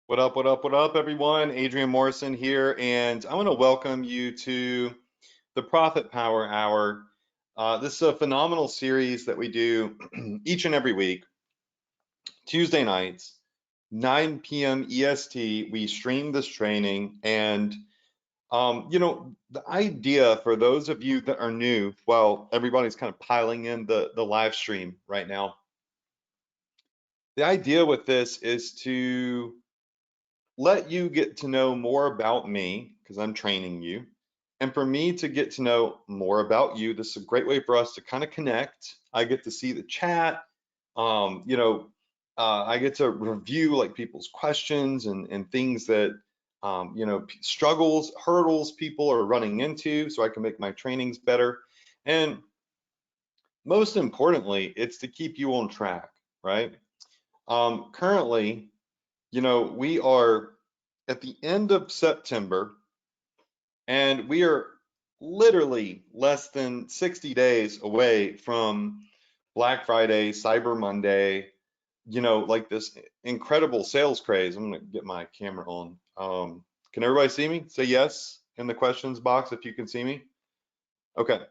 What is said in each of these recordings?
What up, what up, what up, everyone? Adrian Morrison here, and I want to welcome you to the Profit Power Hour. This is a phenomenal series that we do each and every week, Tuesday nights, 9 p.m. EST. We stream this training, and the idea for those of you that are new, well, everybody's kind of piling in the live stream right now. The idea with this is to let you get to know more about me because I'm training you. And for me to get to know more about you, this is a great way for us to kind of connect. I get to see the chat. Um, you know, I get to review like people's questions and things that, struggles, hurdles people are running into so I can make my trainings better. And most importantly, it's to keep you on track, right? Currently, we are at the end of September, and we are literally less than 60 days away from Black Friday, Cyber Monday, like this incredible sales craze. I'm gonna get my camera on. Can everybody see me? Say yes in the questions box if you can see me. Okay.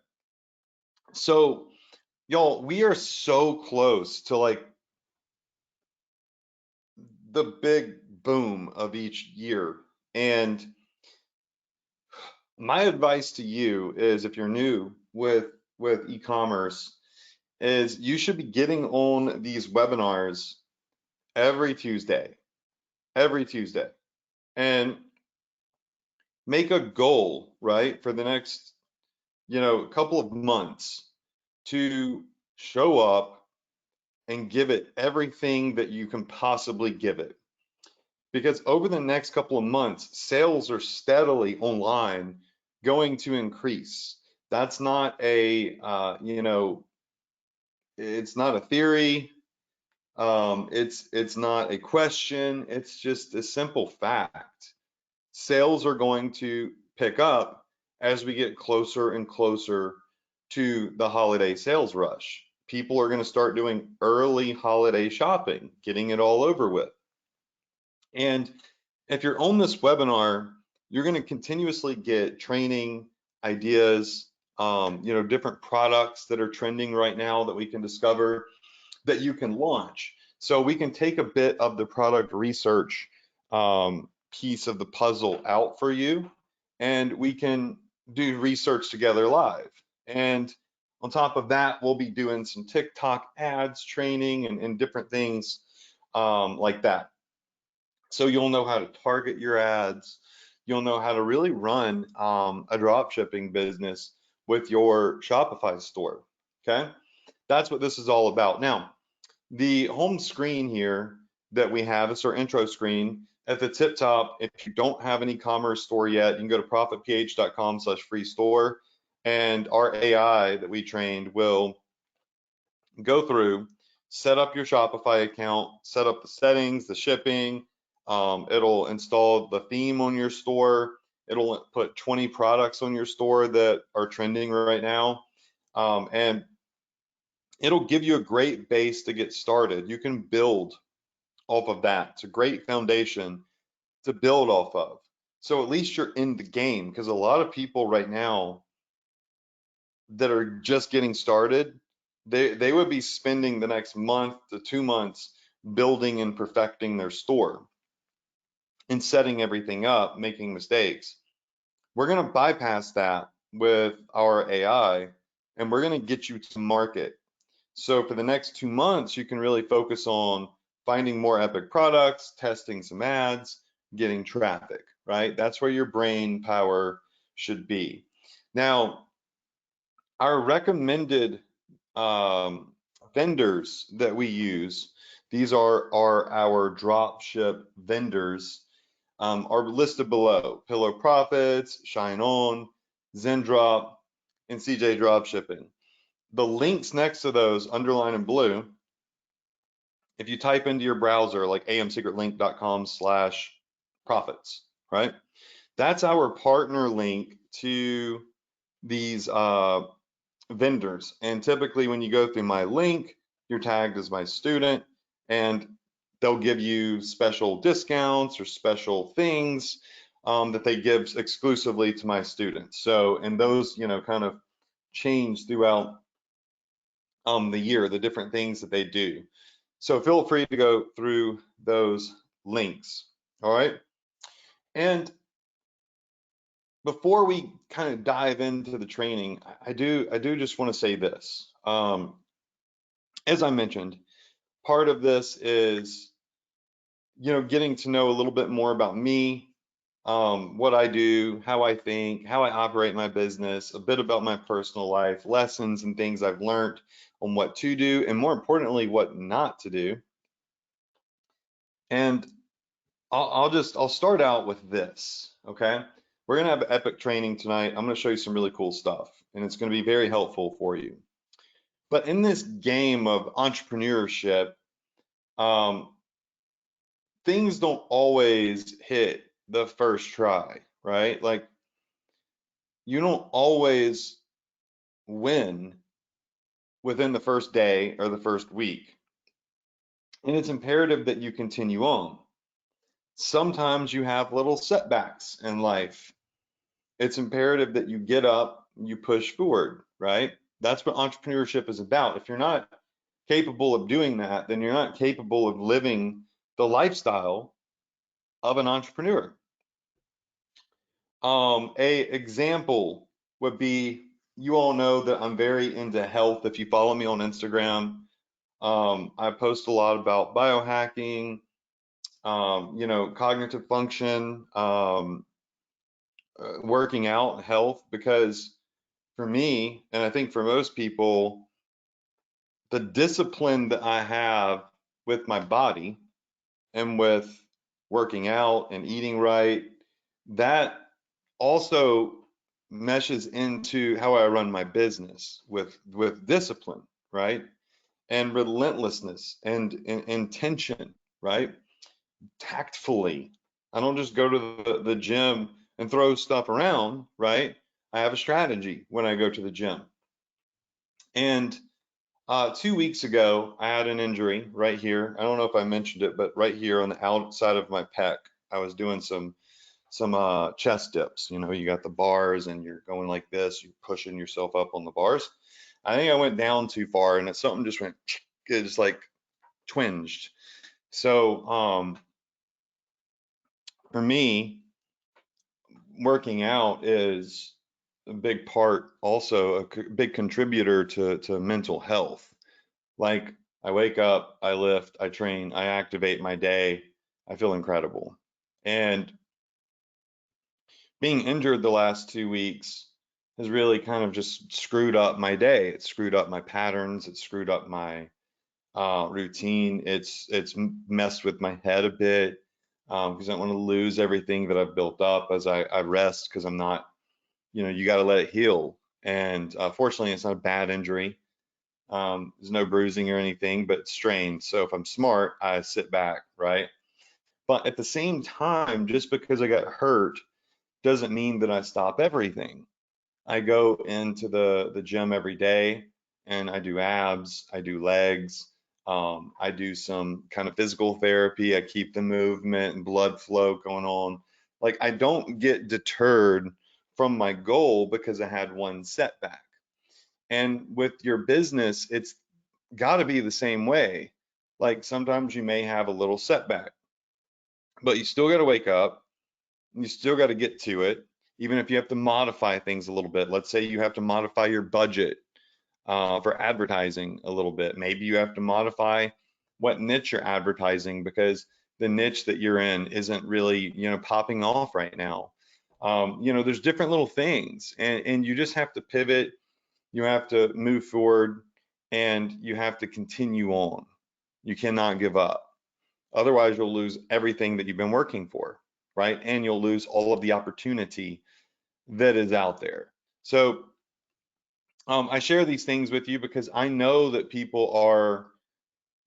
So, y'all, we are so close to like the big boom of each year. And my advice to you is if you're new with e-commerce is you should be getting on these webinars every Tuesday, and make a goal, right, for the next, couple of months to show up and give it everything that you can possibly give it. Because over the next couple of months, sales are steadily online going to increase. That's not it's not a theory. It's not a question. It's just a simple fact. Sales are going to pick up as we get closer and closer to the holiday sales rush. People are going to start doing early holiday shopping, getting it all over with. And if you're on this webinar, you're going to continuously get training ideas, different products that are trending right now that we can discover that you can launch. So we can take a bit of the product research piece of the puzzle out for you, and we can do research together live. And on top of that, we'll be doing some TikTok ads training and different things like that. So you'll know how to target your ads. You'll know how to really run a drop shipping business with your Shopify store. Okay, that's what this is all about. Now, the home screen here that we have is our intro screen. At the tip top, if you don't have an e-commerce store yet, you can go to profitph.com/free store, and our AI that we trained will go through, set up your Shopify account, set up the settings, the shipping. It'll install the theme on your store. It'll put 20 products on your store that are trending right now. And it'll give you a great base to get started. You can build off of that. It's a great foundation to build off of. So at least you're in the game, because a lot of people right now that are just getting started, they would be spending the next month to 2 months building and perfecting their store and setting everything up, making mistakes. We're going to bypass that with our AI, and we're going to get you to market. So for the next 2 months, you can really focus on finding more epic products, testing some ads, getting traffic, right? That's where your brain power should be. Now, our recommended vendors that we use, these are our dropship vendors, are listed below: Pillow Profits, Shine On, Zendrop, and CJ Dropshipping. The links next to those, underlined in blue, if you type into your browser like amsecretlink.com/profits, right? That's our partner link to these vendors. And typically when you go through my link, you're tagged as my student, and they'll give you special discounts or special things that they give exclusively to my students. So, and those, kind of change throughout the year, the different things that they do. So feel free to go through those links. All right. And before we kind of dive into the training, I do just want to say this. As I mentioned, part of this is, getting to know a little bit more about me, what I do, how I think, how I operate my business, a bit about my personal life, lessons and things I've learned on what to do, and more importantly, what not to do. And I'll start out with this, okay? We're gonna have epic training tonight. I'm gonna show you some really cool stuff, and it's gonna be very helpful for you. But in this game of entrepreneurship, um, things don't always hit the first try, right? Like you don't always win within the first day or the first week. And it's imperative that you continue on. Sometimes you have little setbacks in life. It's imperative that you get up, you push forward, right? That's what entrepreneurship is about. If you're not capable of doing that, then you're not capable of living the lifestyle of an entrepreneur. A example would be, you all know that I'm very into health. If you follow me on Instagram, I post a lot about biohacking, cognitive function, working out, health, because for me, and I think for most people, the discipline that I have with my body and with working out and eating right, that also meshes into how I run my business with discipline, right? And relentlessness and intention, right? Tactfully. I don't just go to the gym and throw stuff around, right? I have a strategy when I go to the gym. And 2 weeks ago, I had an injury right here. I don't know if I mentioned it, but right here on the outside of my pec, I was doing some chest dips. You got the bars and you're going like this, you're pushing yourself up on the bars. I think I went down too far and something just went, it just like twinged. So for me, working out is a big part, also a big contributor to mental health. Like I wake up, I lift, I train, I activate my day, I feel incredible. And being injured the last 2 weeks has really kind of just screwed up my day. It screwed up my patterns. It screwed up my routine. It's messed with my head a bit because I don't want to lose everything that I've built up as I rest, because I'm not, you got to let it heal. And fortunately, it's not a bad injury. There's no bruising or anything, but strained. So if I'm smart, I sit back, right? But at the same time, just because I got hurt doesn't mean that I stop everything. I go into the gym every day and I do abs, I do legs, I do some kind of physical therapy. I keep the movement and blood flow going on. Like I don't get deterred from my goal because I had one setback. And with your business, it's got to be the same way. Like sometimes you may have a little setback, but you still got to wake up. You still got to get to it, even if you have to modify things a little bit. Let's say you have to modify your budget for advertising a little bit. Maybe you have to modify what niche you're advertising because the niche that you're in isn't really, popping off right now. There's different little things, and you just have to pivot. You have to move forward, and you have to continue on. You cannot give up. Otherwise, you'll lose everything that you've been working for, right? And you'll lose all of the opportunity that is out there. So I share these things with you because I know that people are,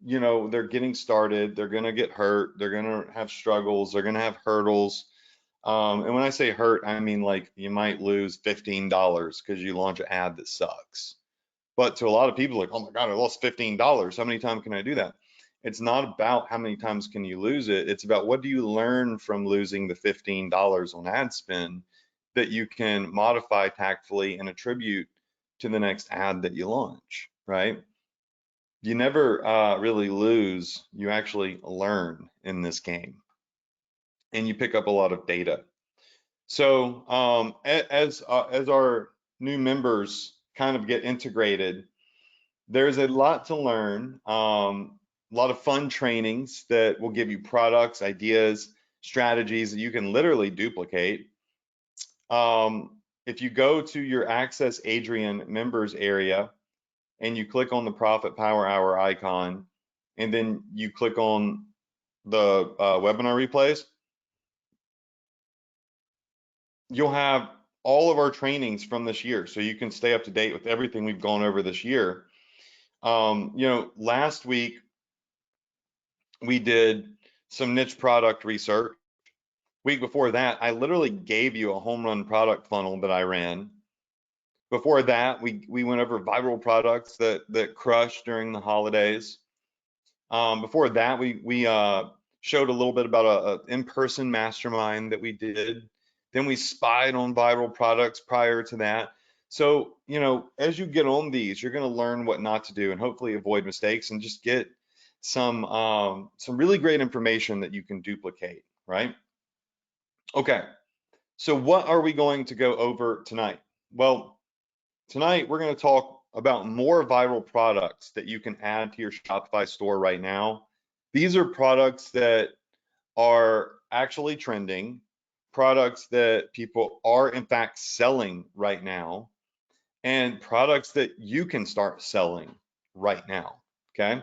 they're getting started, they're going to get hurt, they're going to have struggles, they're going to have hurdles. And when I say hurt, I mean like you might lose $15 because you launch an ad that sucks. But to a lot of people, like, oh my God, I lost $15. How many times can I do that? It's not about how many times can you lose it. It's about what do you learn from losing the $15 on ad spend that you can modify tactfully and attribute to the next ad that you launch, right? You never really lose, you actually learn in this game, and you pick up a lot of data. So as our new members kind of get integrated, there's a lot to learn. A lot of fun trainings that will give you products, ideas, strategies that you can literally duplicate. If you go to your Access Adrian members area and you click on the Profit Power Hour icon, and then you click on the webinar replays, you'll have all of our trainings from this year, so you can stay up to date with everything we've gone over this year. Last week we did some niche product research. Week before that, I literally gave you a home run product funnel that I ran. Before that, we went over viral products that crushed during the holidays. Before that, we showed a little bit about a in-person mastermind that we did. Then we spied on viral products prior to that. So, as you get on these, you're going to learn what not to do and hopefully avoid mistakes and just get some really great information that you can duplicate, right? Okay, so what are we going to go over tonight? Well, tonight we're going to talk about more viral products that you can add to your Shopify store right now. These are products that are actually trending, products that people are in fact selling right now, and products that you can start selling right now, okay?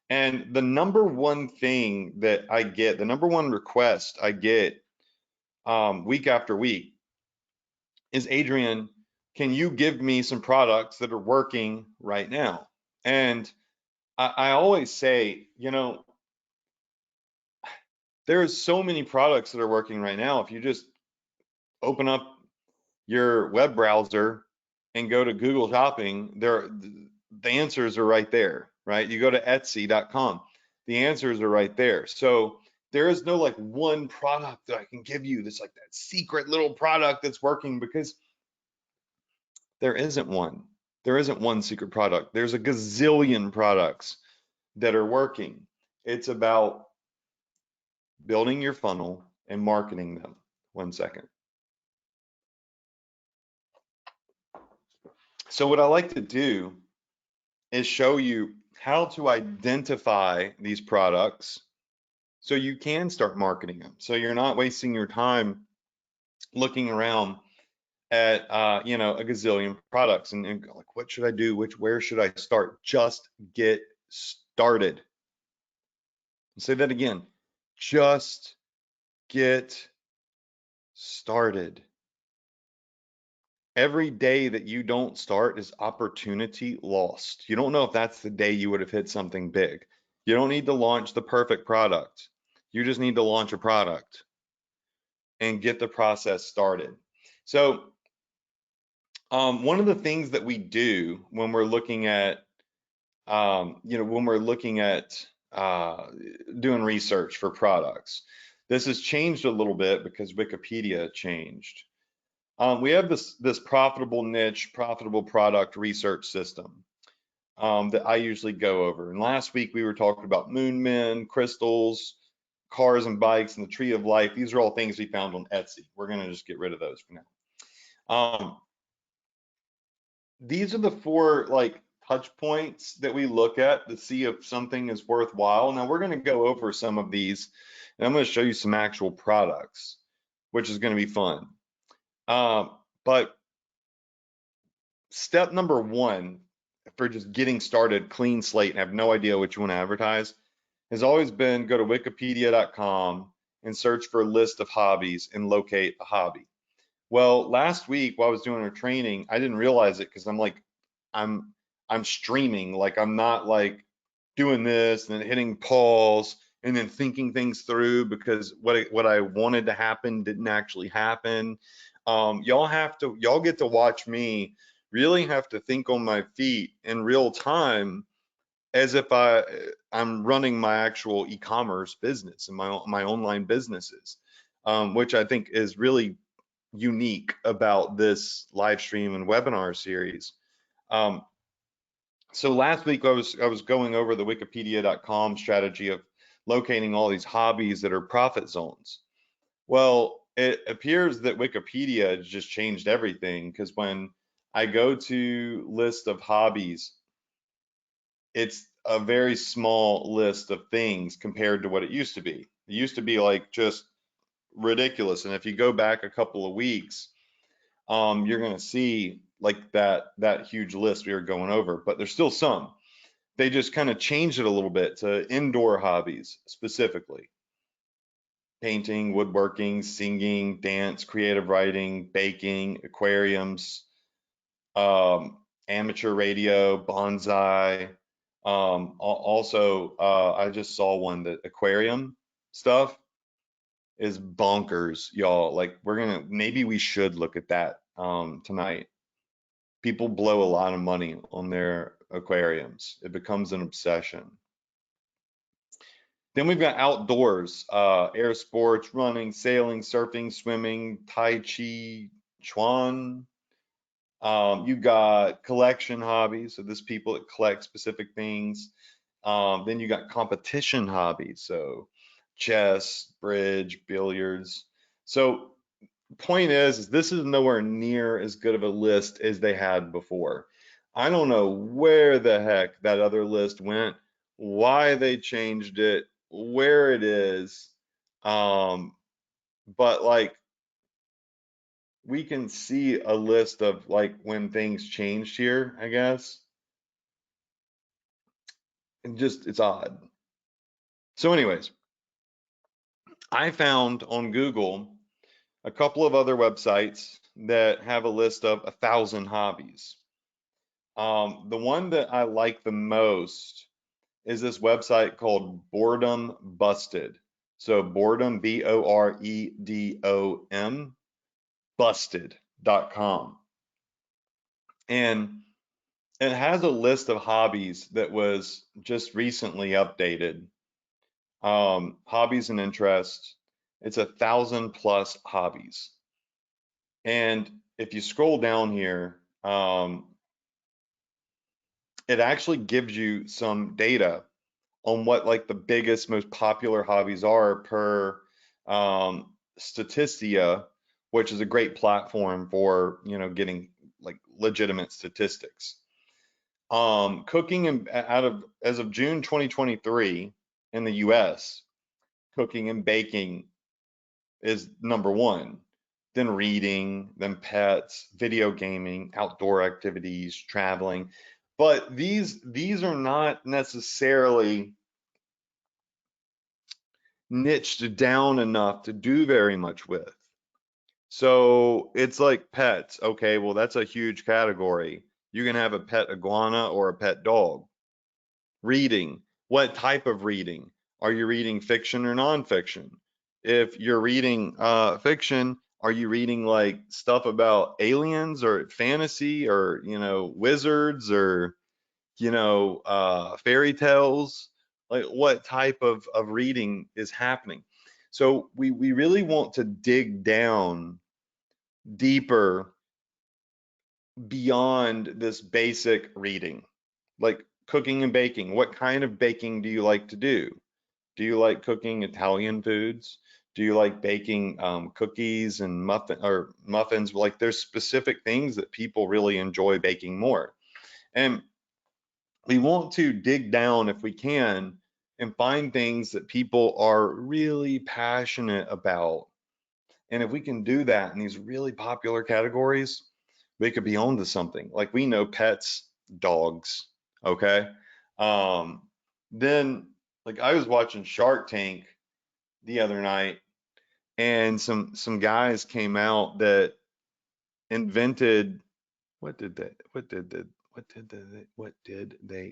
And the number one thing that I get, the number one request I get week after week is, Adrian, can you give me some products that are working right now? And I always say, there's so many products that are working right now. If you just open up your web browser and go to Google Shopping, the answers are right there, right? You go to Etsy.com, the answers are right there. So there is no like one product that I can give you that's like that secret little product that's working, because there isn't one. There isn't one secret product. There's a gazillion products that are working. It's about building your funnel and marketing them. 1 second. So what I like to do is show you how to identify these products so you can start marketing them. So you're not wasting your time looking around at a gazillion products and like, what should I do? Where should I start? Just get started. I'll say that again. Just get started. Every day that you don't start is opportunity lost. You don't know if that's the day you would have hit something big. You don't need to launch the perfect product. You just need to launch a product and get the process started. So one of the things that we do when we're looking at, doing research for products, this has changed a little bit because Wikipedia changed. We have this profitable niche, profitable product research system that I usually go over. And last week we were talking about moon men, crystals, cars and bikes, and the tree of life. These are all things we found on Etsy. We're going to just get rid of those for now. These are the 4 like touch points that we look at to see if something is worthwhile. Now we're going to go over some of these, and I'm going to show you some actual products, which is going to be fun. But step number 1 for just getting started, clean slate, and have no idea what you want to advertise, has always been go to wikipedia.com and search for a list of hobbies and locate a hobby. Well, last week while I was doing a training, I didn't realize it because I'm streaming, like I'm not like doing this and then hitting pause and then thinking things through, because what I wanted to happen didn't actually happen. Y'all get to watch me really have to think on my feet in real time as if I'm running my actual e-commerce business and my online businesses, which I think is really unique about this live stream and webinar series. Um, so last week I was going over the Wikipedia.com strategy of locating all these hobbies that are profit zones. Well, it appears that Wikipedia has just changed everything, because when I go to list of hobbies, it's a very small list of things compared to what it used to be. It used to be like just ridiculous. And if you go back a couple of weeks, you're going to see like that huge list we were going over, but there's still some. They just kind of changed it a little bit to indoor hobbies specifically: painting, woodworking, singing, dance, creative writing, baking, aquariums, amateur radio, bonsai. Also, I just saw one that aquarium stuff is bonkers, y'all. Like, maybe we should look at that tonight. People blow a lot of money on their aquariums. It becomes an obsession. Then we've got outdoors, air sports, running, sailing, surfing, swimming, tai chi, chuan. You got collection hobbies, so there's people that collect specific things. Then you got competition hobbies, so chess, bridge, billiards. So point is this is nowhere near as good of a list as they had before. I don't know where the heck that other list went, why they changed it, where it is. But like, we can see a list of like when things changed here, I guess. And just, it's odd. So anyways, I found on Google a couple of other websites that have a list of 1,000 hobbies. The one that I like the most is this website called Boredom Busted. So boredom, Boredom, busted.com. And it has a list of hobbies that was just recently updated. Hobbies and interests. It's 1,000 plus hobbies. And if you scroll down here, it actually gives you some data on what like the biggest, most popular hobbies are per Statistia, which is a great platform for, getting like legitimate statistics. Cooking and out of as of June 2023 in the US, cooking and baking is number one. Then reading, then pets, video gaming, outdoor activities, traveling. But these are not necessarily niched down enough to do very much with. So it's like pets. Okay, well, that's a huge category. You can have a pet iguana or a pet dog. Reading. What type of reading? Are you reading fiction or nonfiction? If you're reading fiction, are you reading like stuff about aliens or fantasy or, wizards or, fairy tales? Like, what type of reading is happening? So we really want to dig down deeper beyond this basic reading, like cooking and baking. What kind of baking do you like to do? Do you like cooking Italian foods? Do you like baking cookies and muffins? Like, there's specific things that people really enjoy baking more. And we want to dig down if we can and find things that people are really passionate about. And if we can do that in these really popular categories, we could be on to something. Like, we know pets, dogs, okay? Um, then, like, I was watching Shark Tank the other night, and some guys came out that invented, what did they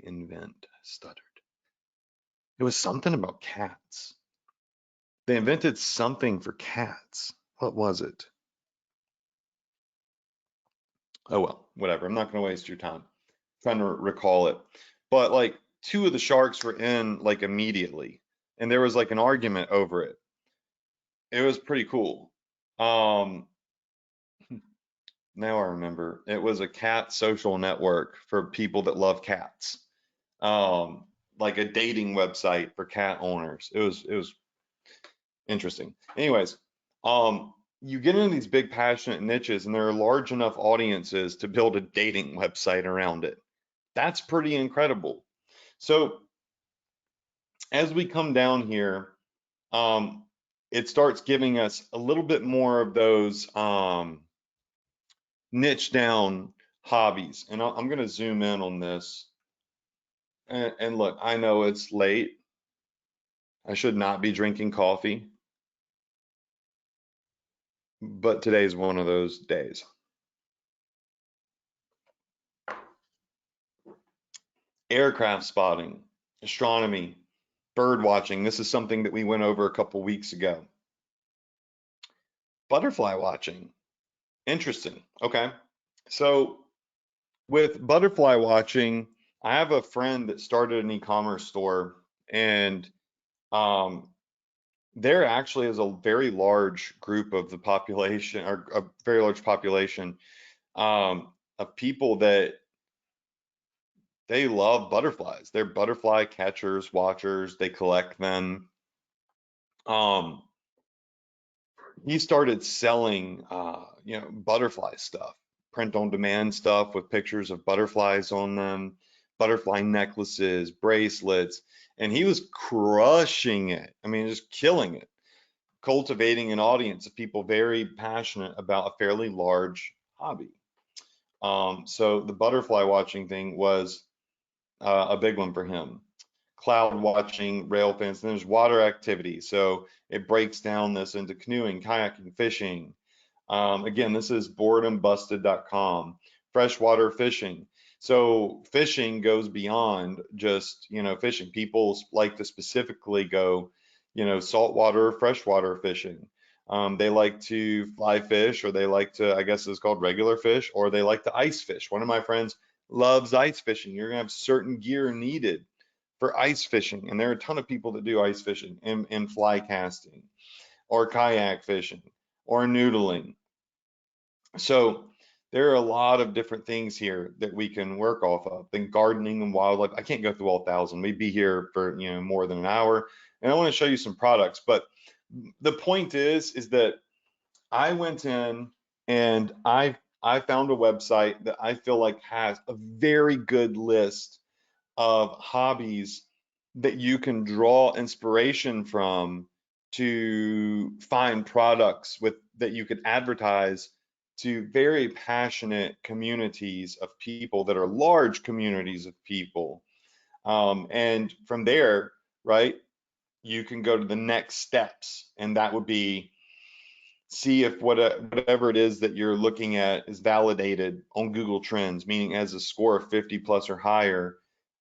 invent? Stuttered. It was something about cats. They invented something for cats. What was it? Oh well, whatever. I'm not going to waste your time trying to recall it. But like, two of the sharks were in like immediately, and there was like an argument over it. It was pretty cool. Um, Now I remember. It was a cat social network for people that love cats. Um, like a dating website for cat owners. It was interesting. Anyways, you get into these big passionate niches and there are large enough audiences to build a dating website around it. That's pretty incredible. So as we come down here, um, it starts giving us a little bit more of those niche down hobbies. And I'm going to zoom in on this. And look, I know it's late. I should not be drinking coffee, but today's one of those days. Aircraft spotting, astronomy, bird watching. This is something that we went over a couple weeks ago. Butterfly watching. Interesting. Okay. So with butterfly watching, I have a friend that started an e-commerce store, and um, there actually is a very large group of the population, or a very large population of people that they love butterflies. They're butterfly catchers, watchers. They collect them. Um, he started selling, butterfly stuff, print on demand stuff with pictures of butterflies on them, butterfly necklaces, bracelets, and he was crushing it. I mean, just killing it, cultivating an audience of people very passionate about a fairly large hobby. So the butterfly watching thing was a big one for him. Cloud watching, rail fence, and there's water activity. So it breaks down this into canoeing, kayaking, fishing. Again, this is boredombusted.com. Freshwater fishing. So fishing goes beyond just, fishing. People like to specifically go, saltwater, freshwater fishing. They like to fly fish, or they like to, I guess it's called regular fish, or they like to ice fish. One of my friends loves ice fishing. You're gonna have certain gear needed for ice fishing, and there are a ton of people that do ice fishing and fly casting, or kayak fishing, or noodling. So there are a lot of different things here that we can work off of. Then gardening and wildlife. I can't go through all thousand. We'd be here for more than an hour. And I want to show you some products. But the point is that I went in and I found a website that I feel like has a very good list of hobbies that you can draw inspiration from to find products with that you could advertise to very passionate communities of people that are large communities of people. And from there, right, you can go to the next steps, and that would be see if whatever it is that you're looking at is validated on Google Trends, meaning has a score of 50 plus or higher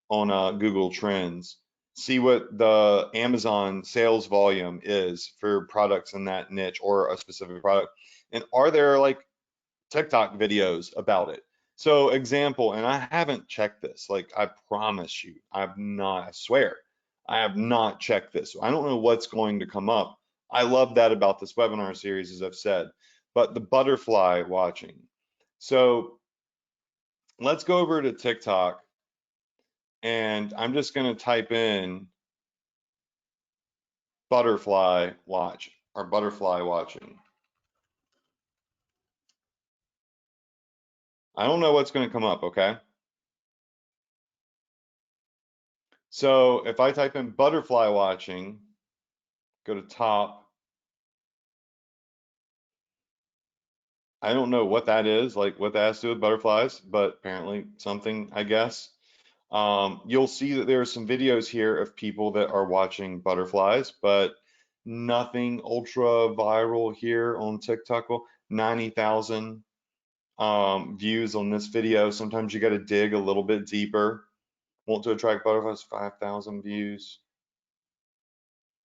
on Google Trends. See what the Amazon sales volume is for products in that niche or a specific product. And are there like TikTok videos about it? So example, and I haven't checked this, like I promise you, I've not, I swear, I have not checked this. I don't know what's going to come up. I love that about this webinar series, as I've said, but the butterfly watching. So let's go over to TikTok, and I'm just going to type in butterfly watch or butterfly watching. I don't know what's going to come up, okay? So if I type in butterfly watching, go to top, I don't know what that is, like what that has to do with butterflies, but apparently something, I guess. You'll see that there are some videos here of people that are watching butterflies, but nothing ultra viral here on TikTok. Well, 90,000 views on this video. Sometimes you got to dig a little bit deeper. Want to attract butterflies, 5,000 views.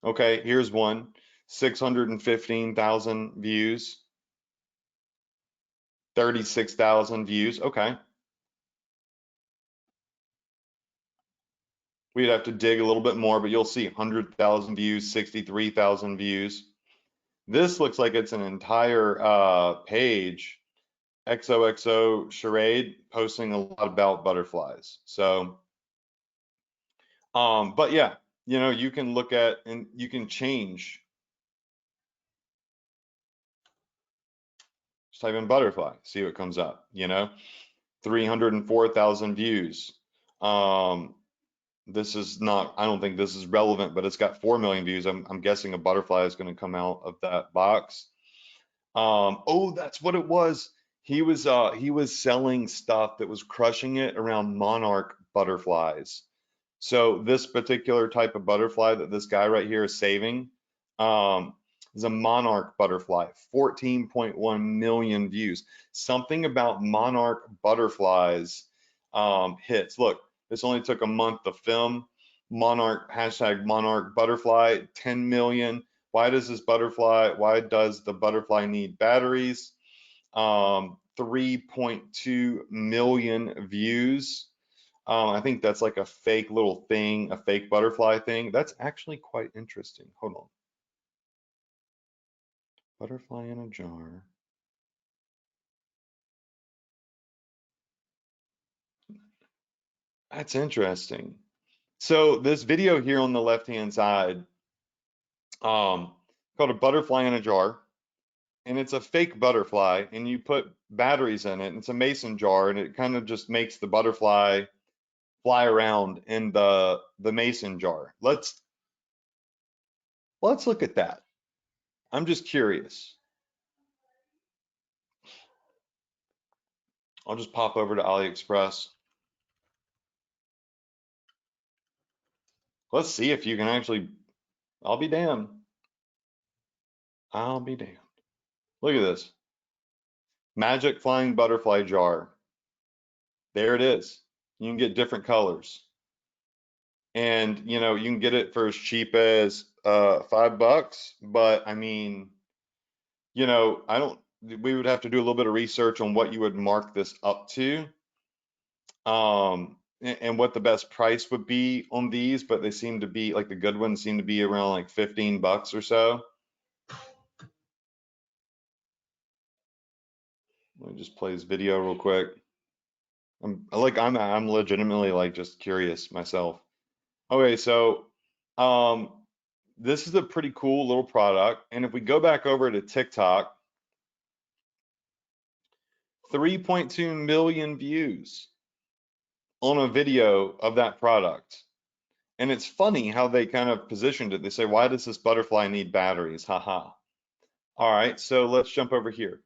Okay, here's one, 615,000 views, 36,000 views. Okay. We'd have to dig a little bit more, but you'll see 100,000 views, 63,000 views. This looks like it's an entire page. XOXO Charade posting a lot about butterflies. So, but yeah, you know, you can look at and you can change. Just type in butterfly, see what comes up, you know, 304,000 views. Um, this is not, I don't think this is relevant, but it's got 4 million views. I'm guessing a butterfly is going to come out of that box. Oh, that's what it was. He was selling stuff that was crushing it around monarch butterflies. So this particular type of butterfly that this guy right here is saving, um, is a monarch butterfly, 14.1 million views. Something about monarch butterflies hits. Look, this only took a month to film. Monarch, hashtag monarch butterfly, 10 million. Why does the butterfly need batteries? 3.2 million views. I think that's like a fake little thing, a fake butterfly thing. That's actually quite interesting. Hold on. Butterfly in a jar. That's interesting. So this video here on the left-hand side, called a butterfly in a jar, and it's a fake butterfly, and you put batteries in it, and it's a mason jar, and it kind of just makes the butterfly fly around in the mason jar. Let's look at that. I'm just curious. I'll just pop over to AliExpress. Let's see if you can actually, I'll be damned. I'll be damned. Look at this. Magic flying butterfly jar. There it is. You can get different colors. And you know, you can get it for as cheap as $5, but I mean, you know, I don't we would have to do a little bit of research on what you would mark this up to. And what the best price would be on these, but they seem to be like the good ones seem to be around like $15 or so. Let me just play this video real quick. I'm legitimately like just curious myself. Okay, so um this is a pretty cool little product. And if we go back over to TikTok, 3.2 million views on a video of that product. And it's funny how they kind of positioned it. They say, why does this butterfly need batteries? Haha. All right, so let's jump over here.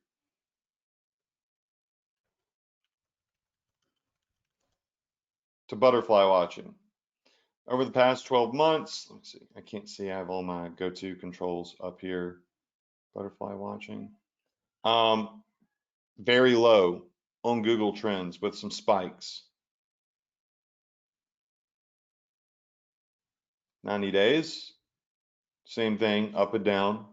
To butterfly watching. Over the past 12 months, let me see. I can't see. I have all my go-to controls up here. Butterfly watching. Um, very low on Google Trends with some spikes. 90 days, same thing, up and down.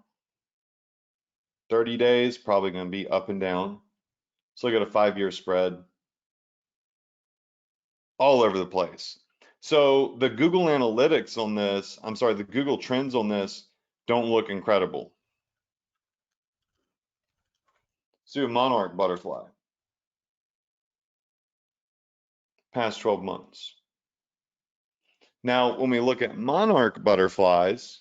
30 days, probably going to be up and down. Let's look at a 5-year spread. All over the place. So the Google Analytics on this, I'm sorry, the Google Trends on this don't look incredible. Let's do a monarch butterfly. Past 12 months. Now, when we look at monarch butterflies,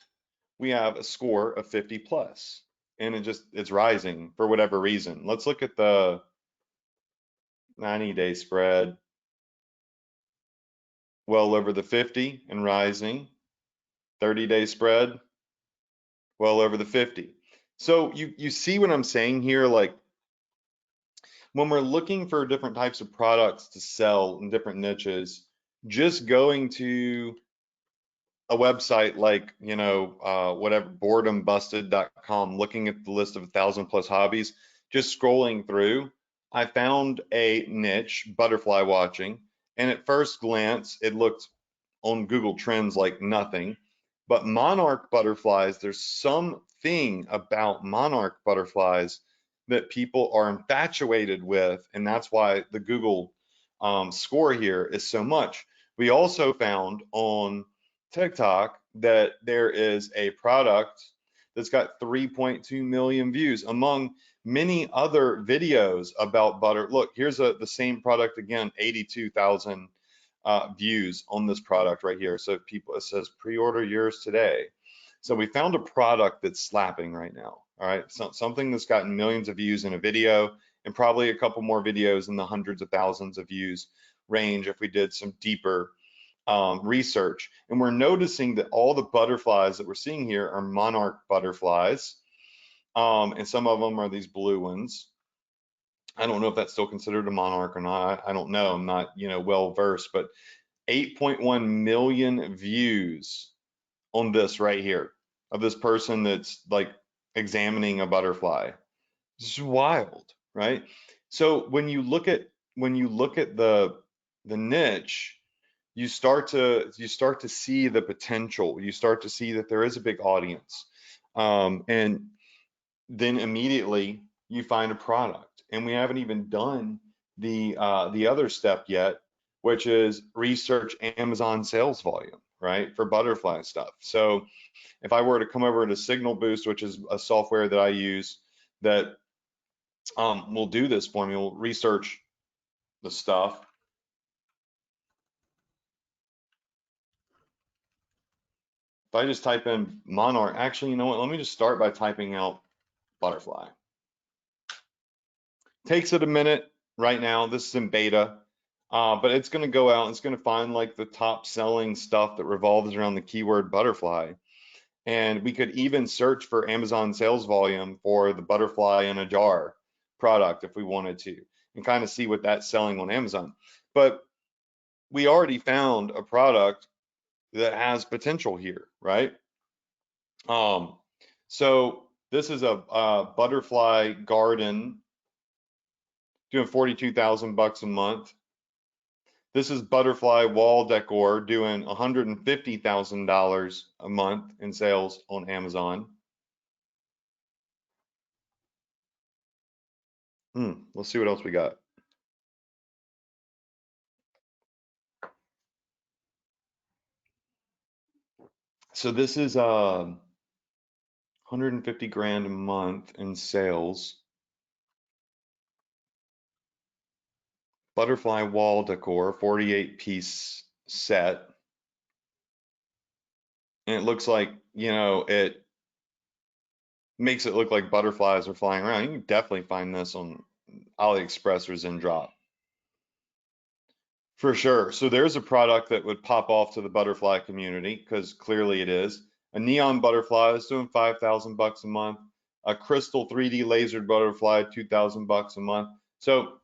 we have a score of 50 plus, and it's rising for whatever reason. Let's look at the 90-day spread. Well over the 50 and rising. 30-day spread, well over the 50. So you see what I'm saying here? Like when we're looking for different types of products to sell in different niches, just going to a website like, you know, whatever, boredombusted.com, looking at the list of 1,000 plus hobbies, just scrolling through, I found a niche, butterfly watching, and at first glance, it looked on Google Trends like nothing. But monarch butterflies, there's something about monarch butterflies that people are infatuated with, and that's why the Google score here is so much. We also found on TikTok that there is a product that's got 3.2 million views among many other videos about butter. Look, here's the same product again, 82,000 views on this product right here. So people, it says pre-order yours today. So we found a product that's slapping right now. All right, so, something that's gotten millions of views in a video, and probably a couple more videos in the hundreds of thousands of views range if we did some deeper research. And we're noticing that all the butterflies that we're seeing here are monarch butterflies, and some of them are these blue ones. I don't know if that's still considered a monarch or not. I don't know. I'm not, well versed, but 8.1 million views on this right here of this person that's like examining a butterfly. It's wild, right? So when you look at the niche, you start to see the potential. You start to see that there is a big audience, and then immediately you find a product. And we haven't even done the other step yet, which is research Amazon sales volume, right, for butterfly stuff. So if I were to come over to Signal Boost, which is a software that I use that will do this for me, will research the stuff. If I just type in monarch, actually, you know what? Let me just start by typing out butterfly. Takes it a minute right now. This is in beta, but it's going to go out and it's going to find like the top selling stuff that revolves around the keyword butterfly. And we could even search for Amazon sales volume for the butterfly in a jar product if we wanted to, and kind of see what that's selling on Amazon. But we already found a product that has potential here, right? Um, so this is a butterfly garden doing 42,000 bucks a month. This is butterfly wall decor doing $150,000 a month in sales on Amazon. Let's see what else we got. So this is 150 grand a month in sales. Butterfly wall decor, 48 piece set. And it looks like, it makes it look like butterflies are flying around. You can definitely find this on AliExpress or Zendrop. For sure. So there's a product that would pop off to the butterfly community because clearly it is. A neon butterfly is doing 5,000 bucks a month. A crystal 3D lasered butterfly, 2,000 bucks a month. So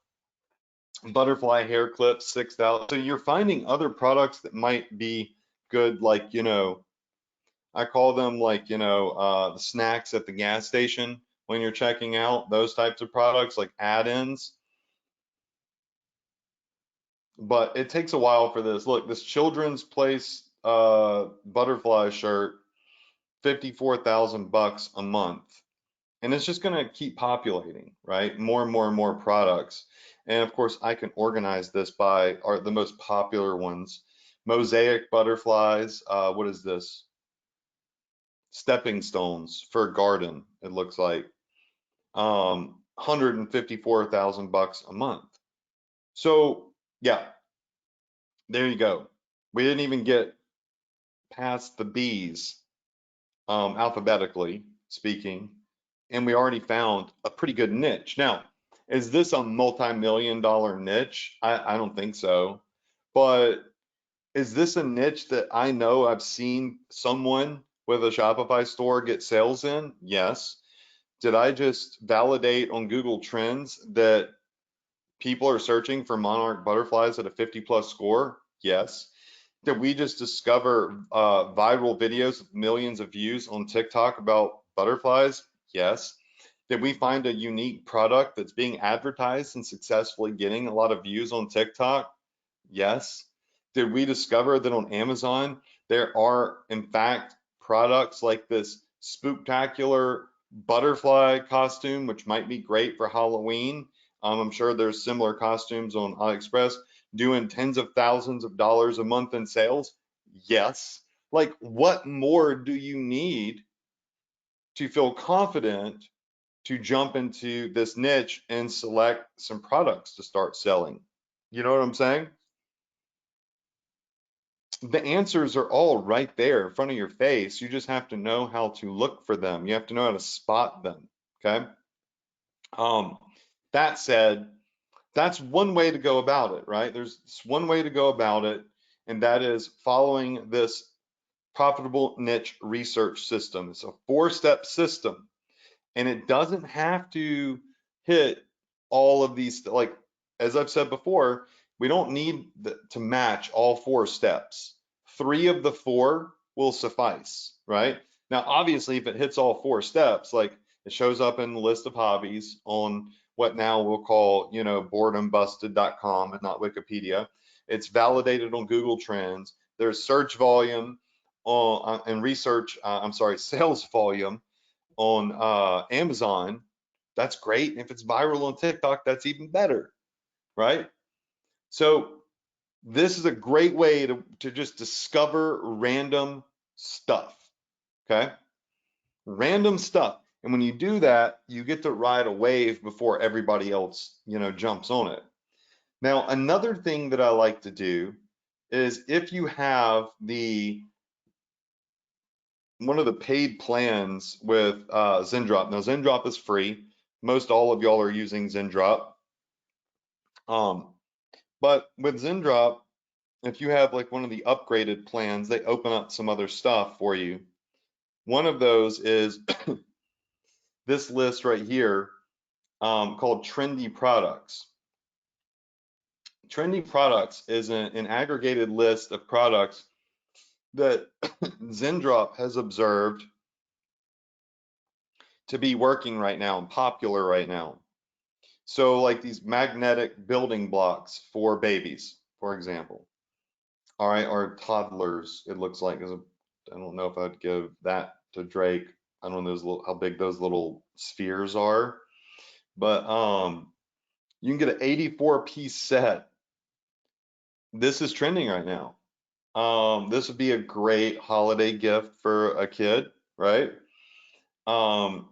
butterfly hair clips, 6,000. So you're finding other products that might be good, like, I call them like, the snacks at the gas station when you're checking out, those types of products like add-ins. But it takes a while for this. Look, this Children's Place butterfly shirt, 54,000 bucks a month. And it's just going to keep populating, right? More and more and more products. And of course, I can organize this by the most popular ones. Mosaic butterflies. What is this? Stepping stones for a garden, it looks like. 154,000 bucks a month. So yeah, there you go. We didn't even get past the bees, alphabetically speaking, and we already found a pretty good niche. Now, is this a multi-million dollar niche? I don't think so. But is this a niche that I know I've seen someone with a Shopify store get sales in? Yes. Did I just validate on Google Trends that people are searching for monarch butterflies at a 50 plus score? Yes. Did we just discover viral videos with millions of views on TikTok about butterflies? Yes. Did we find a unique product that's being advertised and successfully getting a lot of views on TikTok? Yes. Did we discover that on Amazon there are, in fact, products like this spooktacular butterfly costume, which might be great for Halloween? I'm sure there's similar costumes on AliExpress. doing tens of thousands of dollars a month in sales? Yes. Like, what more do you need to feel confident to jump into this niche and select some products to start selling? You know what I'm saying? The answers are all right there in front of your face. You just have to know how to look for them. You have to know how to spot them. Okay. Um, that said, that's one way to go about it, right? There's one way to go about it, and that is following this profitable niche research system. It's a 4-step system, and it doesn't have to hit all of these, like, as I've said before, we don't need to match all 4 steps. 3 of the 4 will suffice, right? Now, obviously, if it hits all 4 steps, like it shows up in the list of hobbies on what now we'll call, boredombusted.com and not Wikipedia. It's validated on Google Trends. There's search volume and research, I'm sorry, sales volume on Amazon. That's great. If it's viral on TikTok, that's even better, right? So this is a great way to just discover random stuff, okay? Random stuff. And when you do that, you get to ride a wave before everybody else, jumps on it. Now, another thing that I like to do is if you have one of the paid plans with Zendrop. Now, Zendrop is free. Most all of y'all are using Zendrop. But with Zendrop, if you have like one of the upgraded plans, they open up some other stuff for you. One of those is this list right here called Trendy Products. Trendy Products is an aggregated list of products that Zendrop has observed to be working right now and popular right now. So like these magnetic building blocks for babies, for example. All right, or toddlers, it looks like. I don't know if I'd give that to Drake. I don't know how big those little spheres are, but you can get an 84-piece set. This is trending right now. This would be a great holiday gift for a kid, right? Um,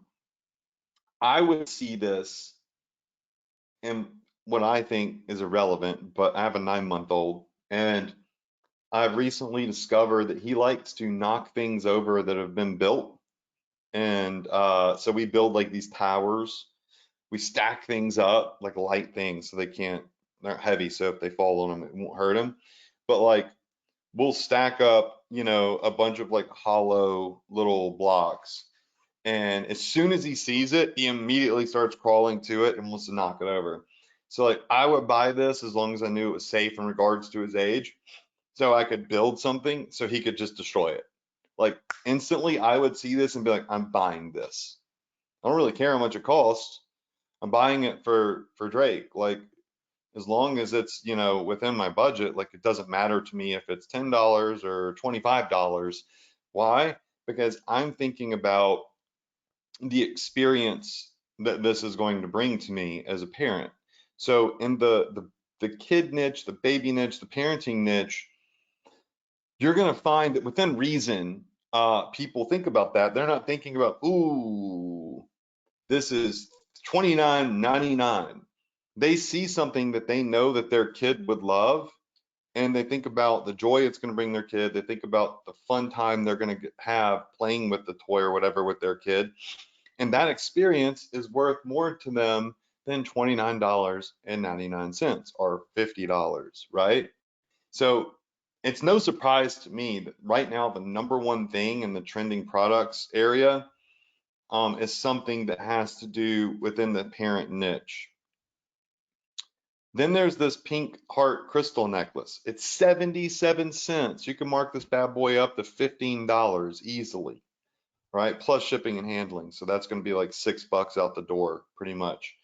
I would see this in what I think is irrelevant, but I have a 9-month-old, and I've recently discovered that he likes to knock things over that have been built. And so we build like these towers. We stack things up, like light things, so they're heavy, so if they fall on them, it won't hurt them. But like we'll stack up, a bunch of like hollow little blocks. And as soon as he sees it, he immediately starts crawling to it and wants to knock it over. So like I would buy this as long as I knew it was safe in regards to his age, so I could build something so he could just destroy it. Like instantly, I would see this and be like, I'm buying this. I don't really care how much it costs. I'm buying it for Drake. Like as long as it's, within my budget, like it doesn't matter to me if it's $10 or $25. Why? Because I'm thinking about the experience that this is going to bring to me as a parent. So in the kid niche, the baby niche, the parenting niche, you're going to find that within reason, people think about that. They're not thinking about, ooh, this is $29.99. They see something that they know that their kid would love, and they think about the joy it's going to bring their kid. They think about the fun time they're going to have playing with the toy or whatever with their kid. And that experience is worth more to them than $29.99 or $50, right? So it's no surprise to me that right now the number one thing in the trending products area is something that has to do within the parent niche. Then there's this pink heart crystal necklace. It's 77 cents. You can mark this bad boy up to $15 easily, right? Plus shipping and handling. So that's going to be like $6 out the door pretty much.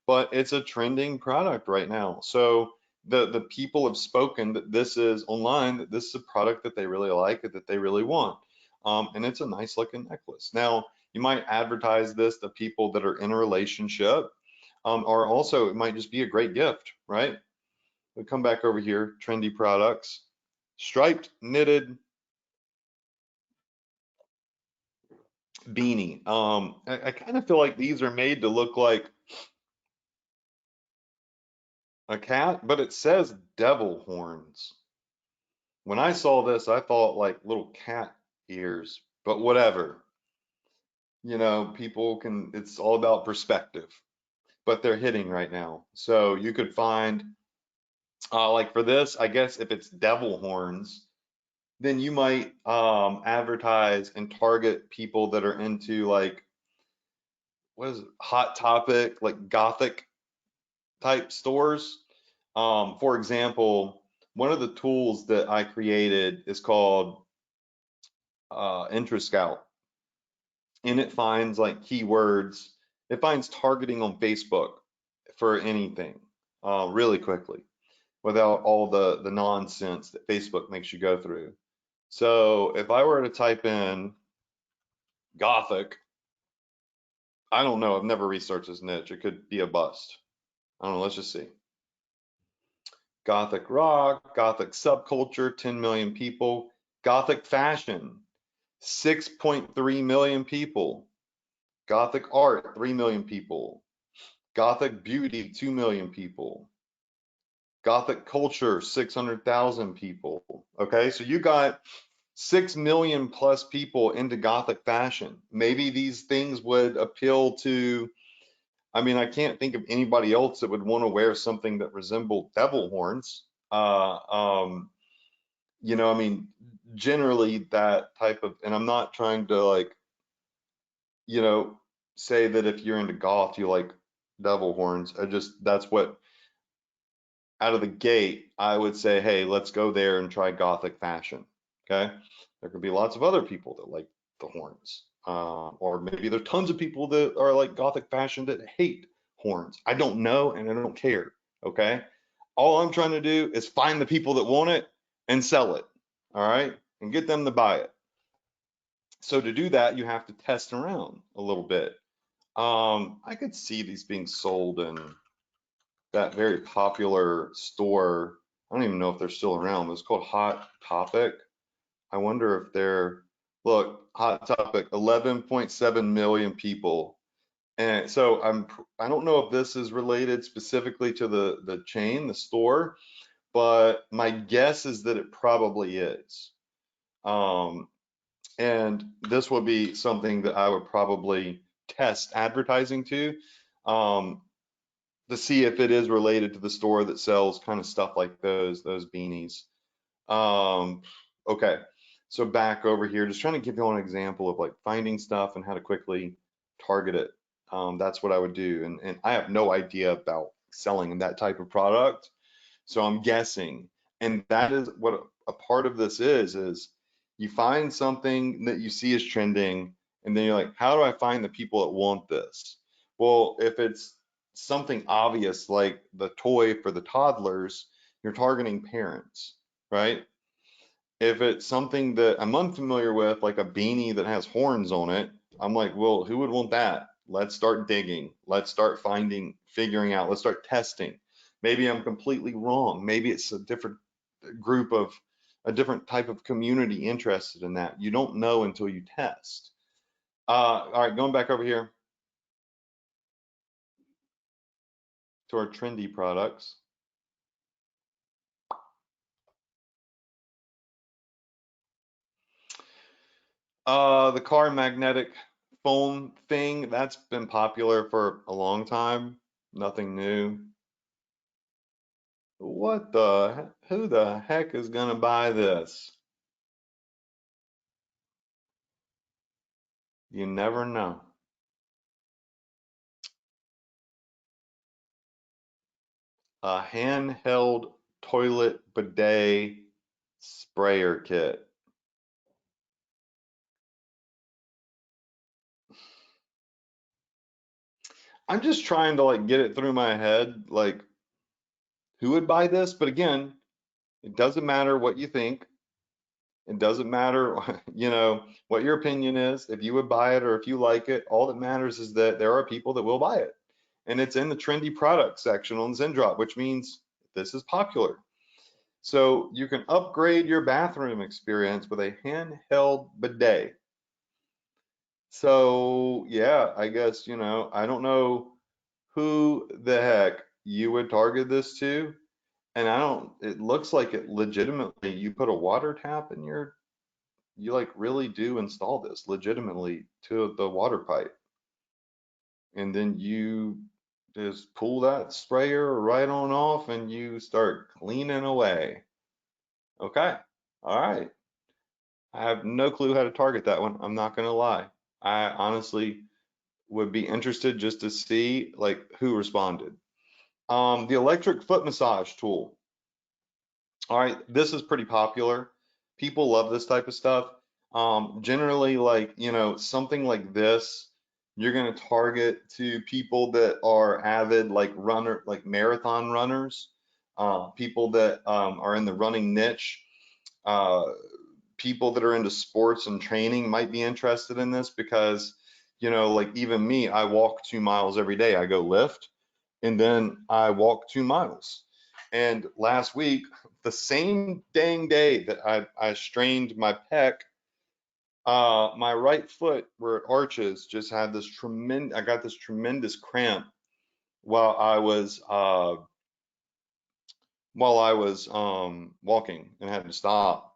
But it's a trending product right now. So the people have spoken that this is online, that this is a product that they really like, that they really want. And it's a nice looking necklace. Now, you might advertise this to people that are in a relationship, or also it might just be a great gift, right? We come back over here, trendy products, striped knitted beanie. I kind of feel like these are made to look like a cat, but it says devil horns. When I saw this, I thought like little cat ears, but whatever. You know, people can, it's all about perspective, but they're hitting right now. So you could find, like for this, I guess if it's devil horns, then you might advertise and target people that are into like, what is it, Hot Topic, like gothic type stores. For example, one of the tools that I created is called Interest Scout, and it finds like keywords. It finds targeting on Facebook for anything really quickly without all the nonsense that Facebook makes you go through. So if I were to type in Gothic, I don't know. I've never researched this niche. It could be a bust. I don't know. Let's just see. Gothic rock, Gothic subculture, 10 million people. Gothic fashion, 6.3 million people. Gothic art, 3 million people. Gothic beauty, 2 million people. Gothic culture, 600,000 people. Okay, so you got 6 million plus people into Gothic fashion. Maybe these things would appeal to, I mean, I can't think of anybody else that would want to wear something that resembled devil horns. You know, I mean, generally that type of, and I'm not trying to like, you know, say that if you're into goth, you like devil horns. I just, that's what, out of the gate, I would say, hey, let's go there and try gothic fashion. Okay. There could be lots of other people that like the horns. Or maybe there's tons of people that are like gothic fashion that hate horns. I don't know and I don't care. Okay. All I'm trying to do is find the people that want it and sell it. All right. And get them to buy it. So to do that, you have to test around a little bit. I could see these being sold in that very popular store. I don't even know if they're still around. It's called Hot Topic. I wonder if they're, look, Hot Topic, 11.7 million people. And so I don't know if this is related specifically to the chain, the store, but my guess is that it probably is. Um, and this would be something that I would probably test advertising um, to see if it is related to the store that sells kind of stuff like those beanies. Um, okay, so back over here, just trying to give you an example of like finding stuff and how to quickly target it. That's what I would do, and I have no idea about selling that type of product, so I'm guessing. And that is what a part of this is you find something that you see is trending, and then you're like, how do I find the people that want this? Well, if it's something obvious like the toy for the toddlers, you're targeting parents, right? If it's something that I'm unfamiliar with, like a beanie that has horns on it, I'm like, well, who would want that? Let's start digging. Let's start finding, figuring out, let's start testing. Maybe I'm completely wrong. Maybe it's a different group of, a different type of community interested in that. You don't know until you test. All right, going back over here to our trendy products. The car magnetic foam thing, that's been popular for a long time. Nothing new. What the, who the heck is gonna buy this? You never know. A handheld toilet bidet sprayer kit. I'm just trying to like get it through my head, like who would buy this? But again, it doesn't matter what you think. It doesn't matter, you know, what your opinion is, if you would buy it or if you like it. All that matters is that there are people that will buy it. And it's in the trendy product section on Zendrop, which means this is popular. So you can upgrade your bathroom experience with a handheld bidet. So yeah, I guess, I don't know who the heck you would target this to. And it looks like it legitimately, you put a water tap in you like really do install this legitimately to the water pipe. And then you just pull that sprayer right on off and you start cleaning away. Okay. All right. I have no clue how to target that one. I'm not going to lie. I honestly would be interested just to see like who responded. The electric foot massage tool. All right, this is pretty popular. People love this type of stuff. Generally, like, something like this, you're going to target to people that are avid, like like marathon runners, people that are in the running niche, uh, people that are into sports and training might be interested in this because, like even me, I walk 2 miles every day. I go lift and then I walk 2 miles. And last week, the same dang day that I strained my pec, my right foot where it arches just had this I got this tremendous cramp while I was walking and had to stop.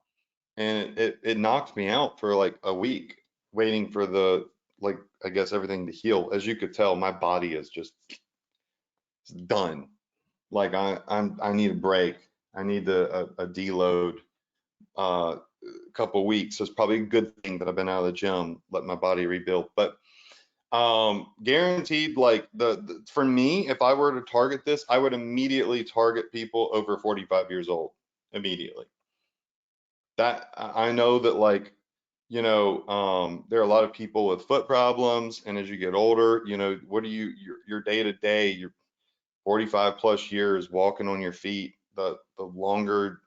And it knocked me out for like a week waiting for like I guess everything to heal. As you could tell, my body is just done. Like I need a break. I need a deload. A couple weeks. It's probably a good thing that I've been out of the gym, let my body rebuild. But guaranteed, like for me, if I were to target this, I would immediately target people over 45 years old immediately. That I know that like there are a lot of people with foot problems, and as you get older, what do your day to day, your 45 plus years walking on your feet, the longer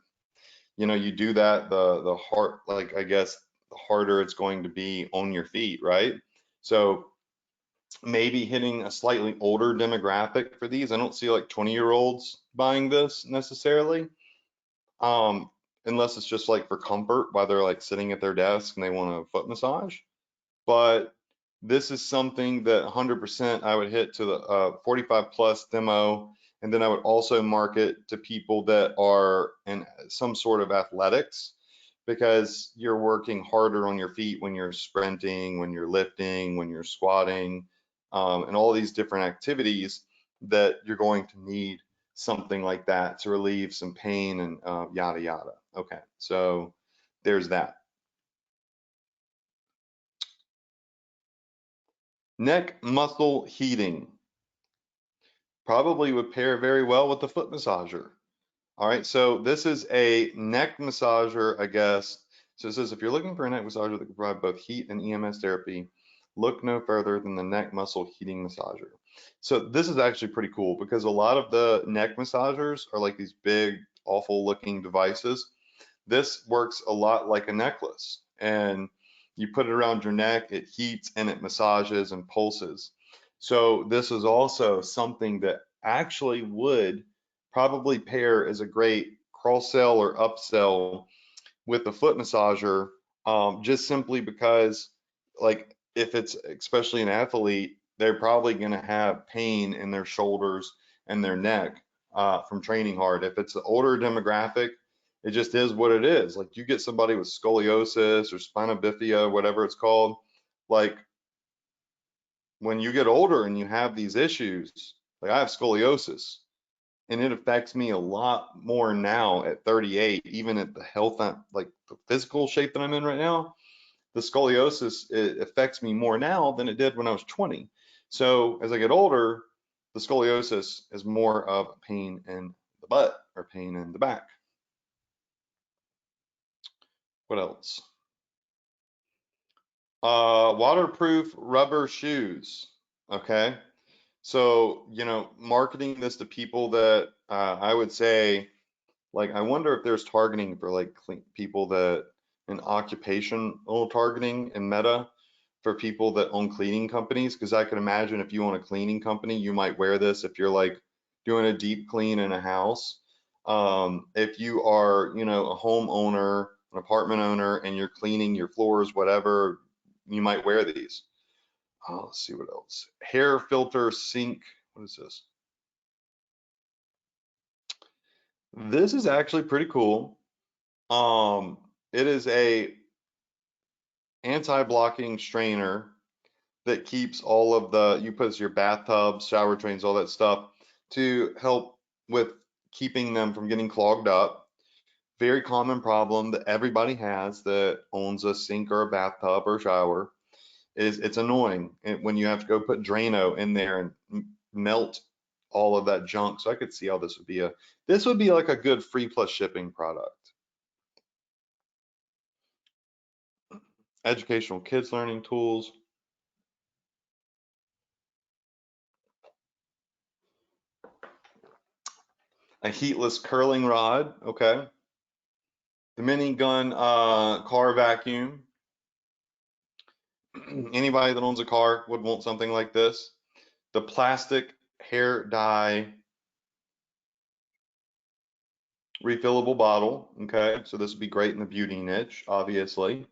you do that, the hard, like I guess the harder it's going to be on your feet, right? So maybe hitting a slightly older demographic for these. I don't see like 20-year-olds buying this necessarily, um, unless it's just like for comfort while they're like sitting at their desk and they want a foot massage. But this is something that 100% I would hit to the 45 plus demo. And then I would also market to people that are in some sort of athletics because you're working harder on your feet when you're sprinting, when you're lifting, when you're squatting, and all these different activities that you're going to need something like that to relieve some pain and yada yada. Okay, so there's that. Neck muscle heating probably would pair very well with the foot massager. All right, so this is a neck massager, I guess. So it says if you're looking for a neck massager that can provide both heat and EMS therapy, look no further than the neck muscle heating massager. So this is actually pretty cool because a lot of the neck massagers are like these big, awful looking devices. This works a lot like a necklace, and you put it around your neck, it heats and it massages and pulses. So this is also something that actually would probably pair as a great cross sell or upsell with the foot massager, just simply because, like, if it's especially an athlete, they're probably going to have pain in their shoulders and their neck from training hard. If it's an older demographic, it just is what it is. Like, you get somebody with scoliosis or spina bifida, whatever it's called, like, when you get older and you have these issues, like I have scoliosis, and it affects me a lot more now at 38, even at the health, like the physical shape that I'm in right now. The scoliosis, it affects me more now than it did when I was 20. So as I get older, the scoliosis is more of a pain in the butt or pain in the back. What else? Waterproof rubber shoes. Okay. So, marketing this to people that I would say, like, I wonder if there's targeting for like people that an occupational targeting in Meta for people that own cleaning companies. Because I can imagine if you own a cleaning company, you might wear this if you're like doing a deep clean in a house. If you are, you know, a homeowner, an apartment owner, and you're cleaning your floors, whatever, you might wear these. Let's see what else. Hair filter sink. What is this? This is actually pretty cool. It is a anti-blocking strainer that keeps all of the, you put as your bathtubs, shower trains, all that stuff to help with keeping them from getting clogged up. Very common problem that everybody has that owns a sink or a bathtub or shower is it's annoying when you have to go put Drano in there and melt all of that junk. So I could see how this would be like a good free plus shipping product. Educational kids learning tools. A heatless curling rod, okay. The mini gun car vacuum. Anybody that owns a car would want something like this. The plastic hair dye refillable bottle, okay. So this would be great in the beauty niche, obviously.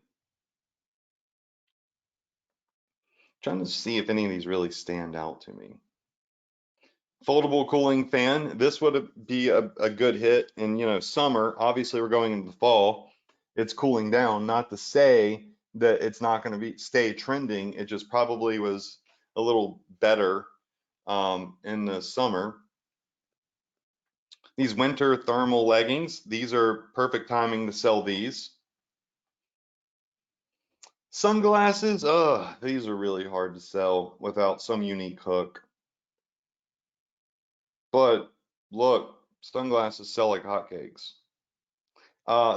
Trying to see if any of these really stand out to me. Foldable cooling fan. This would be a good hit in, you know, summer. Obviously, we're going into the fall. It's cooling down. Not to say that it's not going to stay trending. It just probably was a little better in the summer. These winter thermal leggings. These are perfect timing to sell these. Sunglasses. These are really hard to sell without some unique hook. But look, sunglasses sell like hotcakes.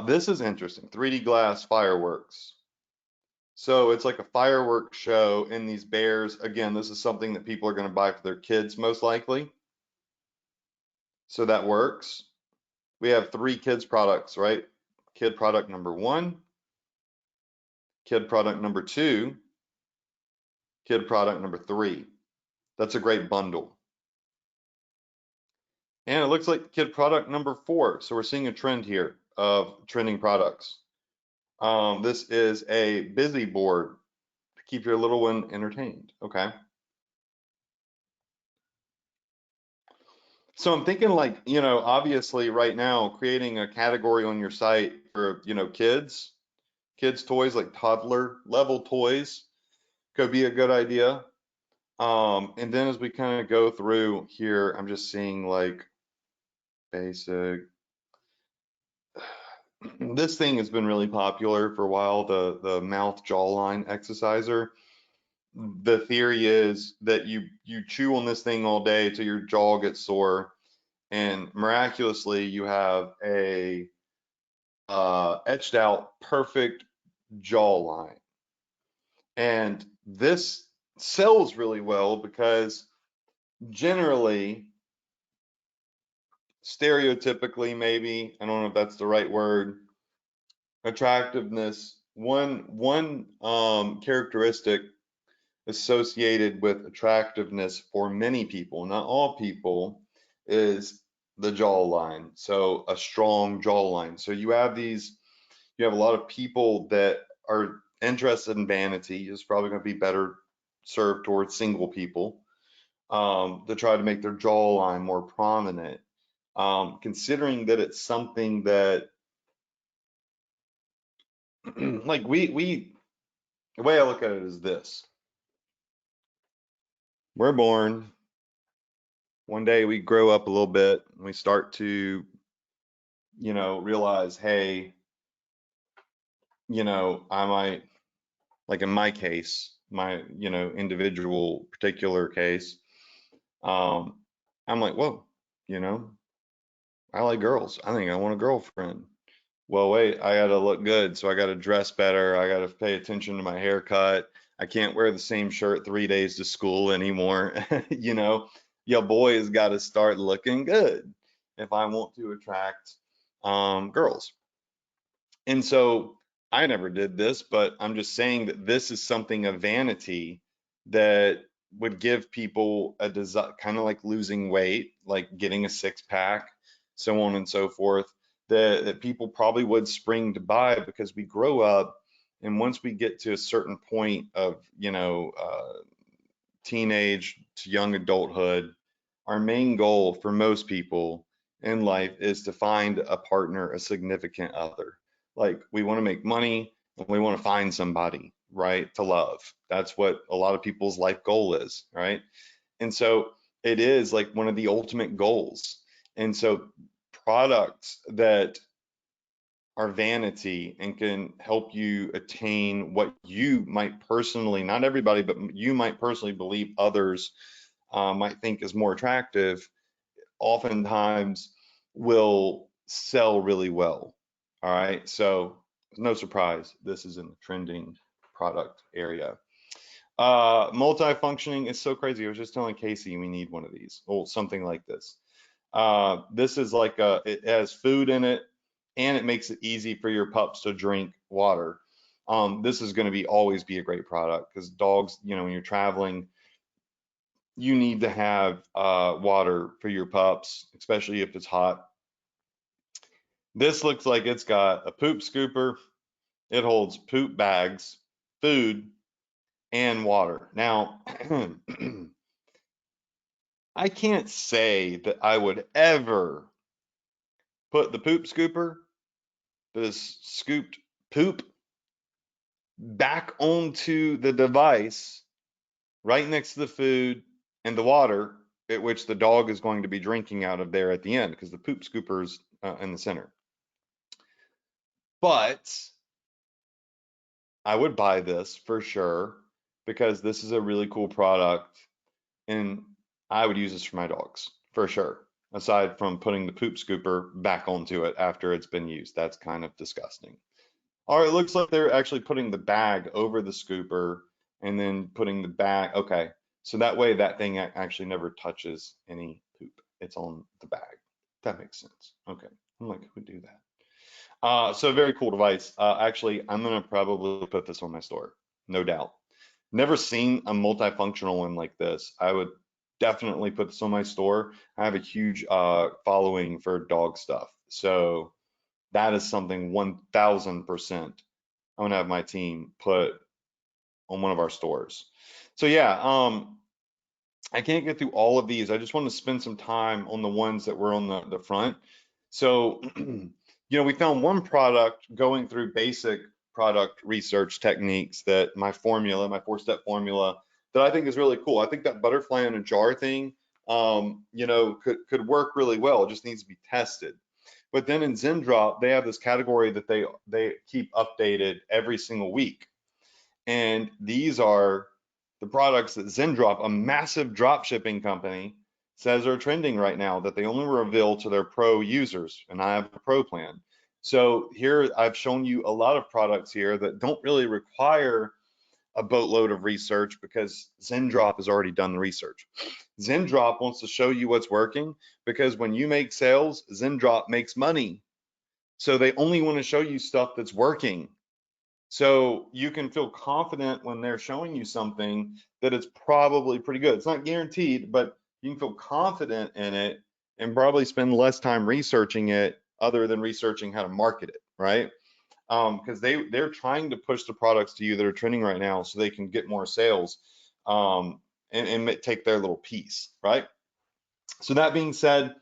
This is interesting. 3D glass fireworks. So it's like a fireworks show in these bears. Again, this is something that people are going to buy for their kids most likely. So that works. We have 3 kids products, right? Kid product number 1, kid product number 2, kid product number 3. That's a great bundle. And it looks like kid product number 4. So we're seeing a trend here of trending products. This is a busy board to keep your little one entertained. Okay. So I'm thinking like, you know, obviously right now creating a category on your site for, you know, kids toys like toddler level toys could be a good idea. And then as we kind of go through here, I'm just seeing like basic. This thing has been really popular for a while, the mouth jawline exerciser. The theory is that you chew on this thing all day till your jaw gets sore, and miraculously you have a etched out perfect jawline. And this sells really well because generally, stereotypically, maybe, I don't know if that's the right word, attractiveness, one characteristic associated with attractiveness for many people, not all people, is the jawline. So a strong jawline. So you have a lot of people that are interested in vanity. Is probably going to be better served towards single people to try to make their jawline more prominent. Considering that it's something that like the way I look at it is this. We're born, one day we grow up a little bit and we start to, you know, realize, hey, you know, I might, like in my case, my, you know, individual particular case, um, I'm like, whoa, you know, I like girls. I think I want a girlfriend. Well, wait, I gotta look good, so I gotta dress better. I gotta pay attention to my haircut. I can't wear the same shirt 3 days to school anymore. You know, your boy has got to start looking good if I want to attract girls. And so I never did this, but I'm just saying that this is something of vanity that would give people a desire, kind of like losing weight, like getting a 6 pack. so on and so forth, that people probably would spring to buy, because we grow up, and once we get to a certain point of, teenage to young adulthood, our main goal for most people in life is to find a partner, a significant other. Like, we want to make money and we want to find somebody, right, to love. That's what a lot of people's life goal is, right? And so it is like one of the ultimate goals. And so products that are vanity and can help you attain what you might personally, not everybody, but you might personally believe others might think is more attractive, oftentimes will sell really well. All right. So no surprise, this is in the trending product area. Multifunctioning is so crazy. I was just telling Casey we need one of these, or something like this. This is like it has food in it, and it makes it easy for your pups to drink water. This is going to always be a great product, because dogs, when you're traveling, you need to have water for your pups, especially if it's hot. This looks like it's got a poop scooper. It holds poop bags, food, and water. Now, I can't say that I would ever put the poop scooper, this scooped poop, back onto the device right next to the food and the water, at which the dog is going to be drinking out of there at the end, because the poop scooper's in the center. But I would buy this for sure, because this is a really cool product, and I would use this for my dogs for sure. Aside from putting the poop scooper back onto it after it's been used, that's kind of disgusting. All right, it looks like they're actually putting the bag over the scooper and then putting the bag. Okay, so that way that thing actually never touches any poop. It's on the bag. That makes sense. Okay, I'm like, who would do that? So very cool device. Actually, I'm gonna probably put this on my store, no doubt. Never seen a multifunctional one like this. I would definitely put this on my store. I have a huge following for dog stuff, so that is something 1000% I'm gonna have my team put on one of our stores. So yeah, I can't get through all of these. I just want to spend some time on the ones that were on the front. So, we found one product going through basic product research techniques, that my formula, my 4-step formula, that I think is really cool. I think that butterfly in a jar thing, could work really well. It just needs to be tested. But then in Zendrop, they have this category that they keep updated every single week. And these are the products that Zendrop, a massive drop shipping company, says are trending right now, that they only reveal to their pro users. And I have a pro plan. So here I've shown you a lot of products here that don't really require a boatload of research, because Zendrop has already done the research. Zendrop wants to show you what's working, because when you make sales, Zendrop makes money. So they only want to show you stuff that's working. So you can feel confident when they're showing you something that it's probably pretty good. It's not guaranteed, but you can feel confident in it and probably spend less time researching it, other than researching how to market it, right? Because they're trying to push the products to you that are trending right now, so they can get more sales, and take their little piece, right? So that being said,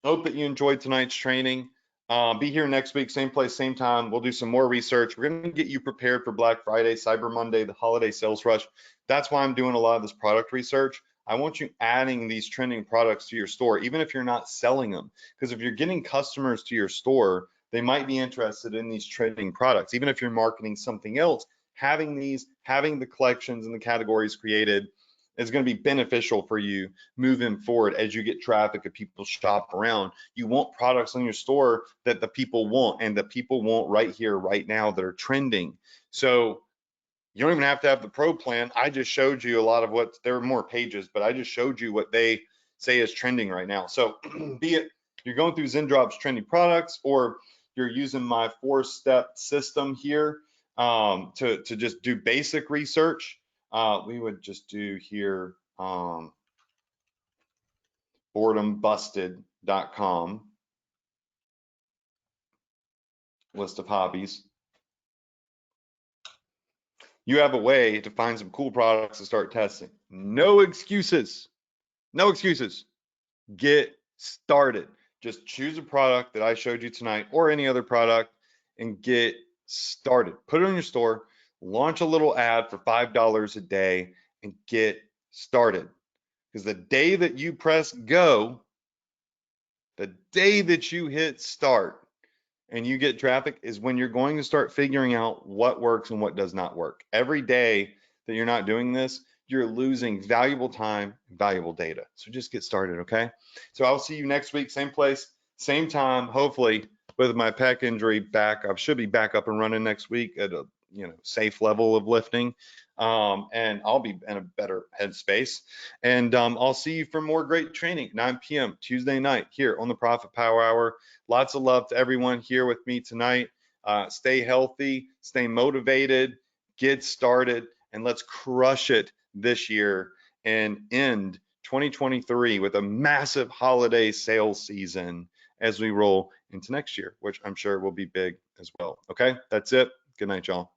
I hope that you enjoyed tonight's training. Be here next week, same place, same time. We'll do some more research. We're going to get you prepared for Black Friday, Cyber Monday, the holiday sales rush. That's why I'm doing a lot of this product research. I want you adding these trending products to your store, even if you're not selling them. Because if you're getting customers to your store, they might be interested in these trending products. Even if you're marketing something else, having the collections and the categories created is going to be beneficial for you moving forward as you get traffic and people shop around. You want products in your store that the people want, and that people want right here, right now, that are trending. So you don't even have to have the pro plan. I just showed you a lot of what, there are more pages, but I just showed you what they say is trending right now. So be it you're going through Zendrop's trending products, or you're using my 4-step system here to just do basic research, we would just do here boredombusted.com. list of hobbies, you have a way to find some cool products to start testing. No excuses. No excuses. Get started. Just choose a product that I showed you tonight or any other product and get started. Put it on your store, launch a little ad for $5 a day and get started. Because the day that you press go, the day that you hit start and you get traffic is when you're going to start figuring out what works and what does not work. Every day that you're not doing this, you're losing valuable time, valuable data. So just get started, okay? So I'll see you next week, same place, same time, hopefully with my pec injury back. I should be back up and running next week at a safe level of lifting. And I'll be in a better headspace. And I'll see you for more great training, 9 p.m. Tuesday night here on the Profit Power Hour. Lots of love to everyone here with me tonight. Stay healthy, stay motivated, get started, and let's crush it this year and end 2023 with a massive holiday sales season as we roll into next year, which I'm sure will be big as well. Okay, that's it. Good night, y'all.